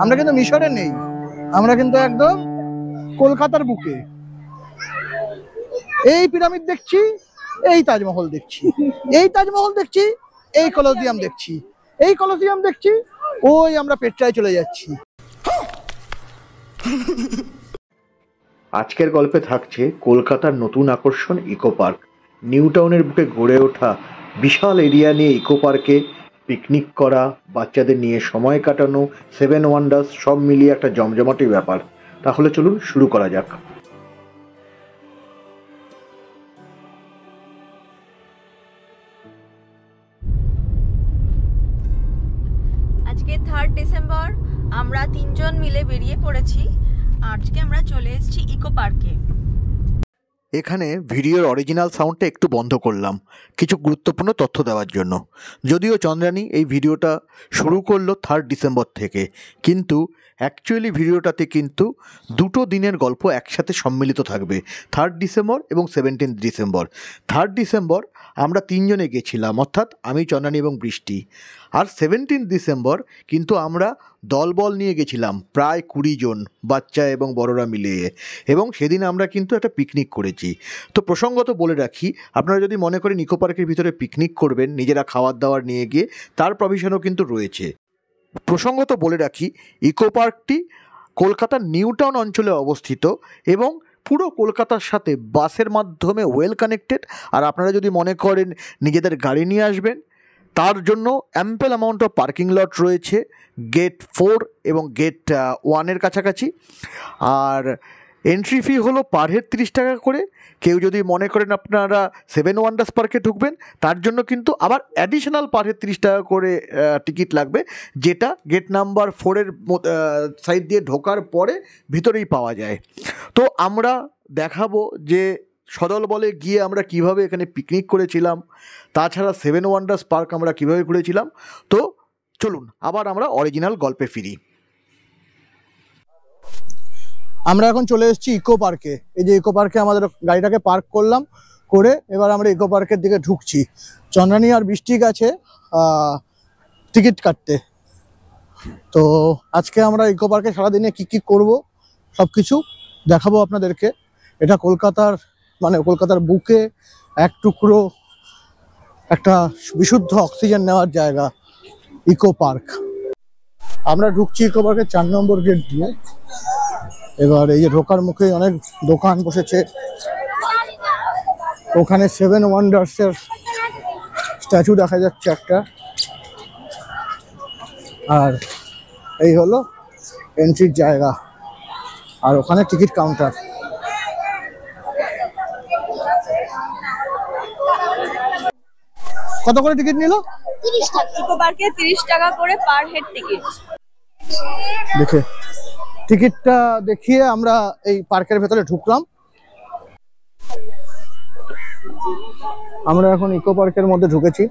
আমরা কিন্তু মিশরে নেই, আমরা কিন্তু একদম কলকাতার বুকে। এই পিরামিড দেখছি, এই তাজমহল দেখছি, এই তাজমহল দেখছি, এই কলোসিয়াম দেখছি, এই কলোসিয়াম দেখছি, ওই আমরা পেট্রায় চলে যাচ্ছি। আজকের গল্পে থাকছে কলকাতার নতুন আকর্ষণ ইকো পার্ক। নিউ টাউনের বুকে গড়ে ওঠা বিশাল এরিয়া নিয়ে ইকো পার্কে পিকনিক করা, বাচ্চাদের নিয়ে সময় কাটানো, 7 ওয়ান্ডার্স সব মিলিয়ে একটা জমজমাটি ব্যাপার। তাহলে চলুন শুরু করা যাক। আজকে 3 ডিসেম্বর আমরা 3 জন মিলে বেরিয়ে পড়েছি। আজকে আমরা চলে এসেছি ইকো পার্কে। এখানে ভিডিওর অরিজিনাল সাউন্ডটা একটু বন্ধ করলাম কিছু গুরুত্বপূর্ণ তথ্য দেওয়ার জন্য। যদিও চন্দ্রানী এই ভিডিওটা শুরু করলো 3 ডিসেম্বর থেকে, কিন্তু অ্যাকচুয়ালি ভিডিওটাতে কিন্তু দুটো দিনের গল্প একসাথে সম্মিলিত থাকবে, 3 ডিসেম্বর এবং 17 ডিসেম্বর। 3 ডিসেম্বর আমরা 3 জনে গেছিলাম, অর্থাৎ আমি, চন্দ্রানী এবং বৃষ্টি। আর 17 ডিসেম্বর কিন্তু আমরা দলবল নিয়ে গেছিলাম, প্রায় 20 জন, বাচ্চা এবং বড়রা মিলিয়ে, এবং সেদিন আমরা কিন্তু একটা পিকনিক করেছি। তো প্রসঙ্গত বলে রাখি, আপনারা যদি মনে করেন ইকো পার্কের ভিতরে পিকনিক করবেন নিজেরা খাবার দাবার নিয়ে গিয়ে, তার প্রভিশনও কিন্তু রয়েছে। প্রসঙ্গত বলে রাখি, ইকো পার্কটি কলকাতার নিউ টাউন অঞ্চলে অবস্থিত এবং পুরো কলকাতার সাথে বাসের মাধ্যমে ওয়েল কানেক্টেড। আর আপনারা যদি মনে করেন নিজেদের গাড়ি নিয়ে আসবেন, তার জন্য অ্যাম্পেল অ্যামাউন্ট অফ পার্কিং লট রয়েছে গেট 4 এবং গেট 1-এর কাছাকাছি। আর এন্ট্রি ফি হলো পার হেড 30 টাকা করে। কেউ যদি মনে করেন আপনারা 7 ওয়ান্ডার্স পার্কে ঢুকবেন, তার জন্য কিন্তু আবার অ্যাডিশনাল পার হেড 30 টাকা করে টিকিট লাগবে, যেটা গেট নাম্বার 4-এর সাইড দিয়ে ঢোকার পরে ভিতরেই পাওয়া যায়। তো আমরা দেখাবো যে সদল বলে গিয়ে আমরা কিভাবে এখানে পিকনিক করেছিলাম, তাছাড়া 7 ওয়ান্ডার্স পার্ক আমরা কিভাবে ঘুরেছিলাম। তো চলুন আবার আমরা অরিজিনাল গল্পে ফিরি। আমরা এখন চলে এসেছি ইকো পার্কে। এই যে ইকো পার্কে আমাদের গাড়িটাকে পার্ক করলাম, করে এবার আমরা ইকো পার্কের দিকে ঢুকছি। চন্দ্রানী আর বৃষ্টি গেছে টিকিট কাটতে। তো আজকে আমরা ইকো পার্কে সারাদিনে কি কি করব সব কিছু দেখাবো আপনাদেরকে। এটা কলকাতার বুকে এক টুকরো একটা বিশুদ্ধ অক্সিজেন নেওয়ার জায়গা ইকো পার্ক। আমরা ঢুকছি ইকো পার্কের 4 নম্বর গেট দিয়ে। এবার এই যে ঢোকার মুখে অনেক দোকান বসেছে, ওখানে 7 ওয়ান্ডার্সের স্ট্যাচু দেখা যাচ্ছে একটা। আর এই হলো এন্ট্রির জায়গা, আর ওখানে টিকিট কাউন্টার। কত করে টিকিট নিল? 30 টাকা। ইকো পার্কে 30 টাকা করে পার হেড টিকিট। দেখে টিকিটটা দেখিয়ে আমরা এই পার্কের ভেতরে ঢুকলাম। আমরা এখন ইকো পার্কের মধ্যে ঢুকেছি।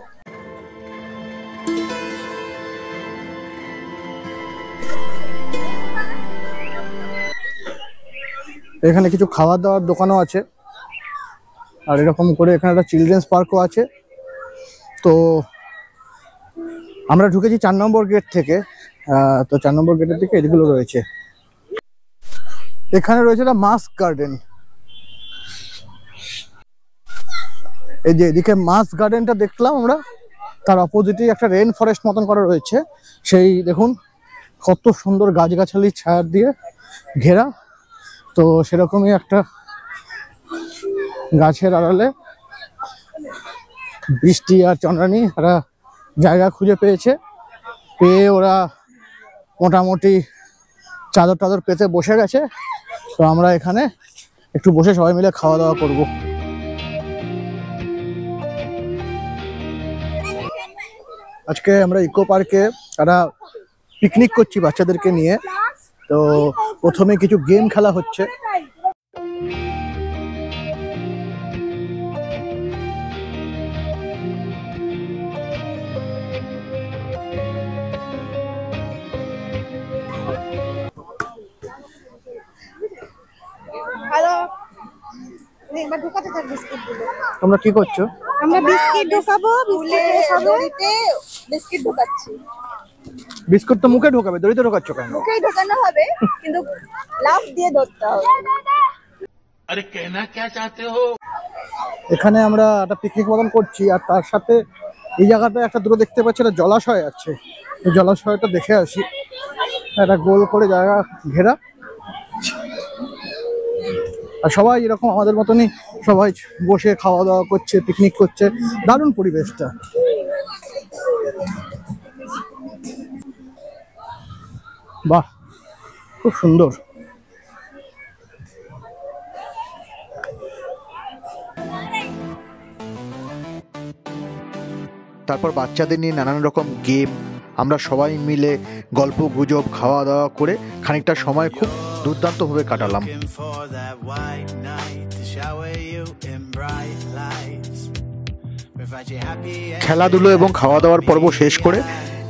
এখানে কিছু খাওয়া দাওয়ার দোকানও আছে, আর এরকম করে এখানে একটা চিলড্রেন্স পার্কও আছে। তো আমরা ঢুকেছি 4 নম্বর গেট থেকে। তো 4 নম্বর গেটের দিকে এগুলো রয়েছে। এখানে রয়েছে একটা মাস্ক গার্ডেন। এই যে এদিকে মাস্ক গার্ডেনটা দেখলাম আমরা, তার অপোজিটে একটা রেন ফরেস্ট মতন করা রয়েছে। সেই দেখুন কত সুন্দর গাছগাছালি ছায়া দিয়ে ঘেরা। তো সেরকমই একটা গাছের আড়ালে বৃষ্টি আর চন্দ্রানী ওরা জায়গা খুঁজে পেয়ে ওরা মোটামুটি চাদর টাদর পেতে বসে গেছে। তো আমরা এখানে একটু বসে সবাই মিলে খাওয়া দাওয়া করব। আজকে আমরা ইকো পার্কে একটা পিকনিক করছি বাচ্চাদেরকে নিয়ে। তো প্রথমে কিছু গেম খেলা হচ্ছে। হ্যালো, একবার ঢোকাতে থাক বিস্কিটগুলো। তোমরা কি করছো? আমরা বিস্কিট ঢোকাবো, বিস্কিট ঢোকাচ্ছি। বিস্কুট তো মুখে ঢোকাবে, দড়িতে ঢোকাচ্ছ কেন? মুখেই ঢোকানো হবে, কিন্তু লাফ দিয়ে ধরতে হবে। এখানে আমরা একটা পিকনিক মতন করছি, আর তার সাথে এই জায়গাটা একটা দূরে দেখতে পাচ্ছি একটা জলাশয় আছে। এই জলাশয়টা দেখে আসি। একটা গোল করে জায়গা ঘেরা, আর সবাই এরকম আমাদের মতনই সবাই বসে খাওয়া দাওয়া করছে, পিকনিক করছে। দারুণ পরিবেশটা। বাহ, খুব সুন্দর। তারপর বাচ্চাদের নিয়ে নানান রকম গেম, আমরা সবাই মিলে গল্প গুজব খাওয়া দাওয়া করে খানিকটা সময় খুব দুর্দান্তভাবে কাটালাম। খেলাধুলো এবং খাওয়া দাওয়ার পর্ব শেষ করে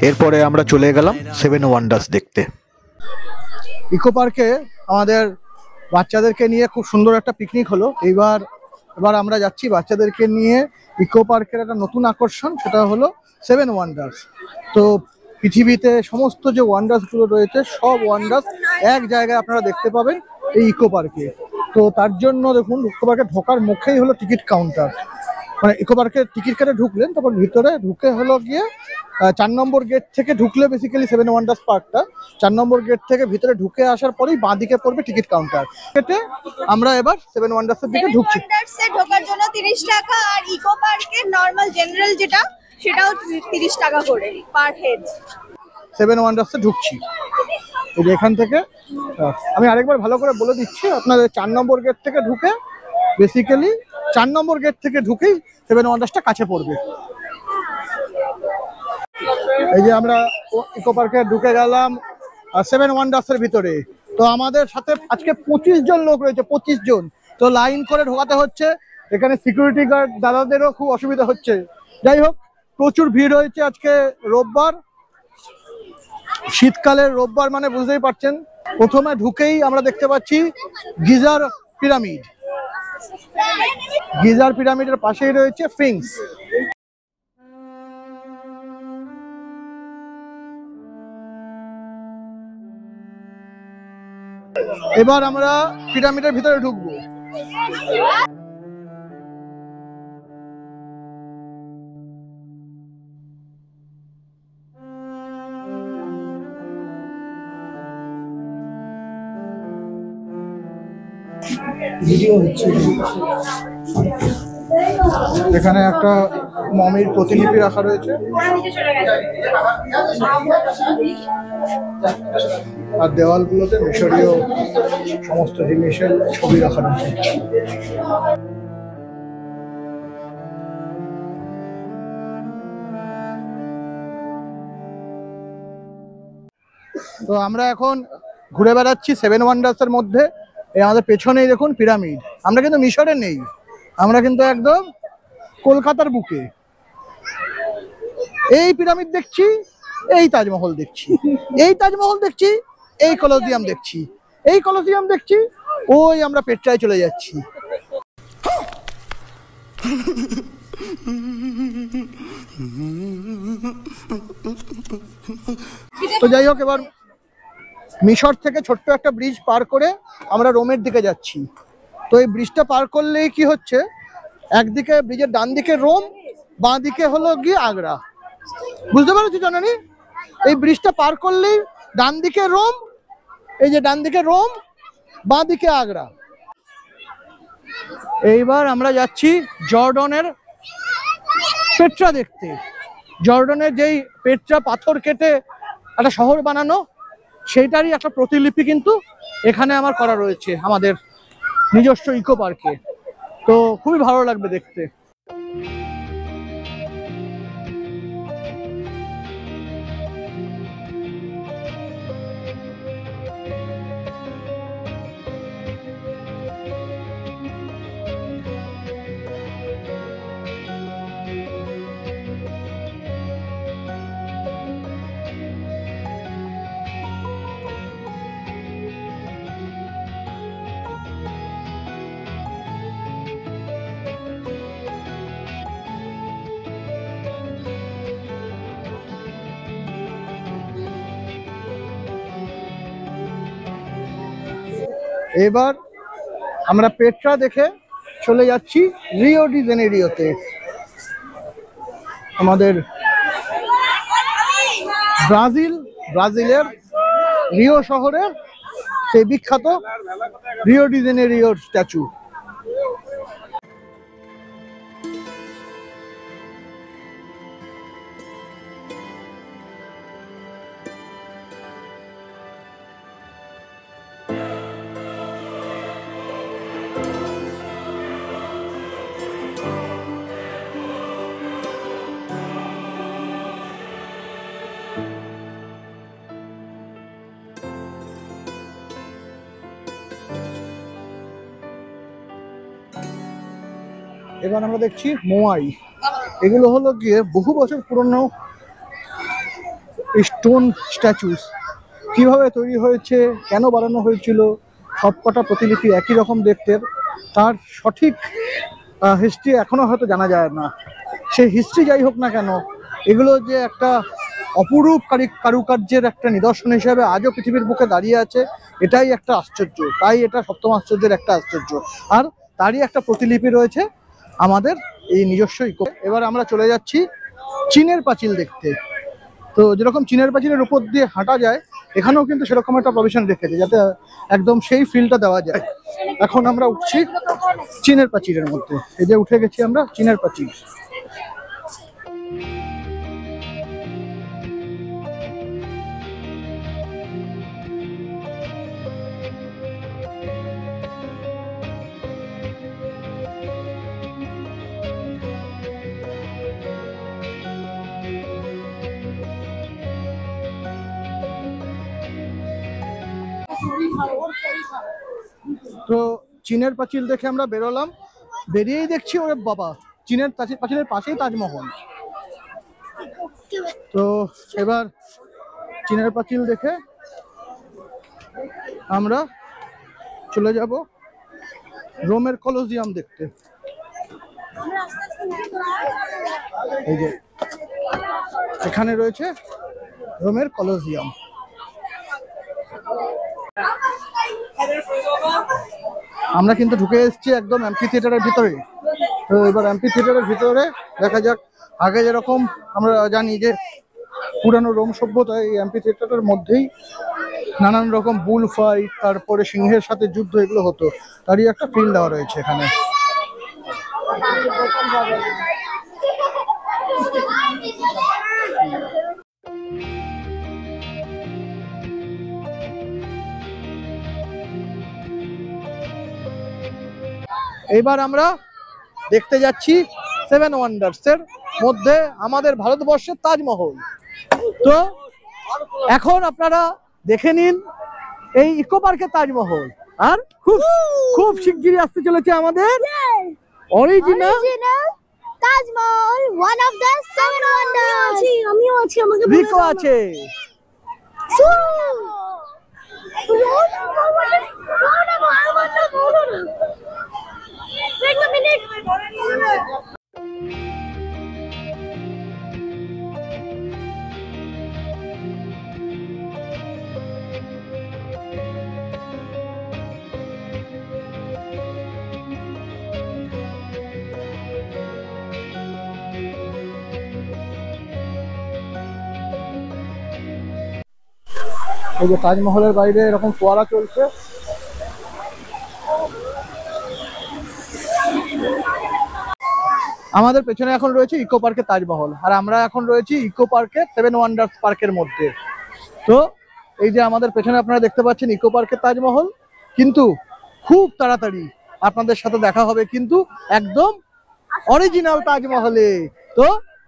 এরপরে আমরা চলে গেলাম সেভেন ওয়ান্ডার্স দেখতে। ইকো পার্কে আমাদের বাচ্চাদেরকে নিয়ে খুব সুন্দর একটা পিকনিক হলো। এবার আমরা যাচ্ছি বাচ্চাদেরকে নিয়ে ইকো পার্কের একটা নতুন আকর্ষণ, সেটা হলো সেভেন ওয়ান্ডার্স। তো পৃথিবীতে সমস্ত যে ওয়ান্ডার্সগুলো রয়েছে সব ওয়ান্ডার্স এক জায়গায় আপনারা দেখতে পাবেন এই ইকো পার্কে। তো তার জন্য দেখুন, ইকো পার্কে ঢোকার মুখেই হলো টিকিট কাউন্টার। মানে ইকো পার্কে টিকিট কেটে ঢুকলেন, তারপর ভিতরে ঢুকে হলো গিয়ে 4 নম্বর গেট থেকে ঢুকলে বেসিক্যালি সেভেন ওয়ান্ডার্স পার্কটা 4 নম্বর গেট থেকে ভিতরে ঢুকে আসার পরেই বাঁ দিকে পড়বে টিকিট কাউন্টার। কেটে আমরা এবার সেভেন ওয়ান্ডার্সের দিকে ঢুকছি। ওয়ান্ডার্সে ঢোকার জন্য 30 টাকা, আর ইকো পার্কে নরমাল জেনারেল যেটা সেটাও 30 টাকা করে পার হেড। সেভেন ওয়ান্ডার্সে ঢুকছি। এই যে এখান থেকে আমি আরেকবার ভালো করে বলে দিচ্ছি, আপনাদের 4 নম্বর গেট থেকে ঢুকে বেসিক্যালি 4 নম্বর গেট থেকে ঢুকেই সেভেন ওয়ান্ডার্সটা কাছে পড়বে। এই যে আমরা ইকো পার্কে ঢুকে গেলাম সেভেন ওয়ান্ডার্সের ভিতরে। তো আমাদের সাথে আজকে 25 জন লোক রয়েছে, 25 জন। তো লাইন করে ঢোকাতে হচ্ছে। এখানে সিকিউরিটি গার্ড দাদাদেরও খুব অসুবিধা হচ্ছে। যাই হোক, প্রচুর ভিড় হয়েছে আজকে রোববার, শীতকালের রোববার মানে বুঝতেই পারছেন। প্রথমে ঢুকেই আমরা দেখতে পাচ্ছি গিজার পিরামিড। গিজার পিরামিডের পাশেই রয়েছে স্ফিংস। এবার আমরা পিরামিডের ভিতরে ঢুকবো। এখানে একটা মমির প্রতিলিপি রাখা রয়েছে, আর দেওয়ালগুলোতে মিশরীয় সমস্ত জিনিসের ছবি রাখা রয়েছে। তো আমরা এখন ঘুরে বেড়াচ্ছি সেভেন ওয়ান্ডার্সের মধ্যে। এই আমাদের পেছনেই দেখুন পিরামিড। আমরা কিন্তু মিশরে নেই, আমরা কিন্তু একদম কলকাতার বুকে। এই পিরামিড দেখছি, এই তাজমহল দেখছি, এই তাজমহল দেখছি, এই কলোসিয়াম দেখছি, এই কলোসিয়াম দেখছি, ওই আমরা পেট্রায় চলে যাচ্ছি। তো যাই হোক, এবার মিশর থেকে ছোট্ট একটা ব্রিজ পার করে আমরা রোমের দিকে যাচ্ছি। তো এই ব্রিজটা পার করলেই কি হচ্ছে, একদিকে ব্রিজের ডান দিকে রোম, বাঁ দিকে হলো গিয়ে আগ্রা। বুঝতে পারছি জানানি? এই ব্রিজটা পার করলেই ডান দিকে রোম, এই যে ডান দিকে রোম, বাঁ দিকে আগ্রা। এইবার আমরা যাচ্ছি জর্ডনের পেট্রা দেখতে। জর্ডনের যেই পেট্রা পাথর কেটে একটা শহর বানানো, সেইটারই একটা প্রতিলিপি কিন্তু এখানে আমার করা রয়েছে আমাদের নিজস্ব ইকো পার্কে। তো খুবই ভালো লাগবে দেখতে। এবার আমরা পেট্রা দেখে চলে যাচ্ছি রিও ডি জেনেরিওতে, আমাদের ব্রাজিলের রিও শহরে সেই বিখ্যাত রিও ডি জেনেরিওর স্ট্যাচু। এবার আমরা দেখছি মোয়াই। এগুলো হলো গিয়ে বহু বছর পুরনো স্টোন স্ট্যাচুস। কিভাবে তৈরি হয়েছে, কেন বানানো হয়েছিল, সবকটা প্রতিলিপি একই রকম দেখতে, তার সঠিক হিস্ট্রি এখনো হয়তো জানা যায় না। সেই হিস্ট্রি যাই হোক না কেন, এগুলো যে একটা অপরূপ কারুকার্যের একটা নিদর্শন হিসেবে আজও পৃথিবীর বুকে দাঁড়িয়ে আছে, এটাই একটা আশ্চর্য। তাই এটা সপ্তম আশ্চর্যের একটা আশ্চর্য। আর তারই একটা প্রতিলিপি রয়েছে আমাদের এই নিজস্ব ইকো। এবার আমরা চলে যাচ্ছি চীনের পাঁচিল দেখতে। তো যেরকম চীনের পাঁচিলের উপর দিয়ে হাঁটা যায়, এখানেও কিন্তু সেরকম একটা প্রভিশন রেখেছে যাতে একদম সেই ফিলটা দেওয়া যায়। এখন আমরা উঠছি চীনের পাঁচিলের মধ্যে। এই যে উঠে গেছি আমরা চীনের পাঁচিল। তো চীনের পাঁচিল দেখে আমরা বেরোলাম, বেরিয়েই দেখছি ওরে বাবা, চীনের পাঁচিলের পাশেই তাজমহল। তো এবার চীনের পাঁচিল দেখে আমরা চলে যাব রোমের কলোজিয়াম দেখতে। এই যে এখানে রয়েছে রোমের কলোজিয়াম। আমরা কিন্তু ঢুকে এসেছি একদম অ্যাম্পি থিয়েটারের ভিতরে। তো এবার অ্যাম্পি থিয়েটারের ভিতরে দেখা যাক, আগে যেরকম আমরা জানি যে পুরানো রোম সভ্যতায় এই অ্যাম্পি থিয়েটারের মধ্যেই নানান রকম বুল ফাইট, তারপরে সিংহের সাথে যুদ্ধ, এগুলো হতো, তারই একটা ফিল দেওয়া রয়েছে এখানে। এবার আমরা দেখতে যাচ্ছি 7 ওয়ান্ডার্সের মধ্যে আমাদের ভারতবর্ষের তাজমহল। তো এখন আপনারা দেখে নিন এই ইকো পার্কের তাজমহল। আর খুব খুব শিগগিরই আসতে চলেছে আমাদের original Taj Mahal, one of the 7 wonders. আমিও আছি, আমাকে রিকো আছে। এই যে তাজমহলের বাইরে এরকম ফোয়ারা চলছে। আমাদের পেছনে এখন রয়েছে ইকো পার্কের তাজমহল, আর আমরা এখন রয়েছি ইকো পার্কের 7 ওয়ান্ডার্স পার্কের মধ্যে। তো এই যে আমাদের পেছনে আপনারা দেখতে পাচ্ছেন ইকো পার্কের তাজমহল, কিন্তু খুব তাড়াতাড়ি আপনাদের সাথে দেখা হবে কিন্তু একদম অরিজিনাল তাজমহলে। তো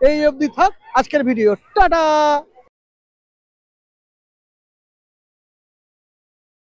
এই অবধি থাক আজকের ভিডিও, টাটা।